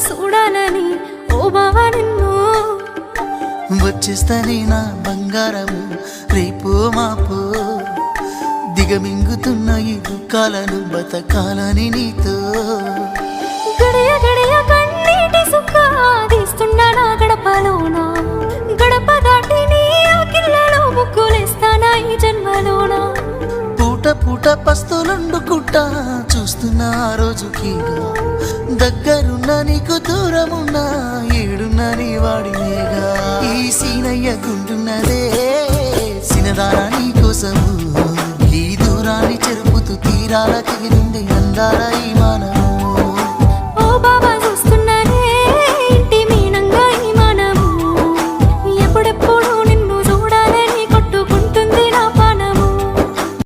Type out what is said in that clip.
చూడాలని ఓ బావా నిన్ను. వచ్చేస్తానే నా బంగారము రేపో మాపో, దిగమింగుతున్న ఈ దుఃఖాలను బతకాలని నీతో. గడియ గడియ కన్నీటి సుక్క తీస్తున్నా నా గడపలోన, గడప దాటి నీ ఆకిళ్ళలో ముగ్గులేస్తానా ఈ జన్మలోన. పూట పూట పస్తులుండుకుంటా చూస్తున్నా ఆ రోజుకిగా, దగ్గరున్న నీకు దూరమున్నా ఏడున్నా నీ వాడినేగా. ఈ సీనయ్య గుంటున్నదే సినదారా నీ కోసము, ఈ దూరాన్ని చెరుపుతూ తీరాల తిరిగింది అందాల ఈ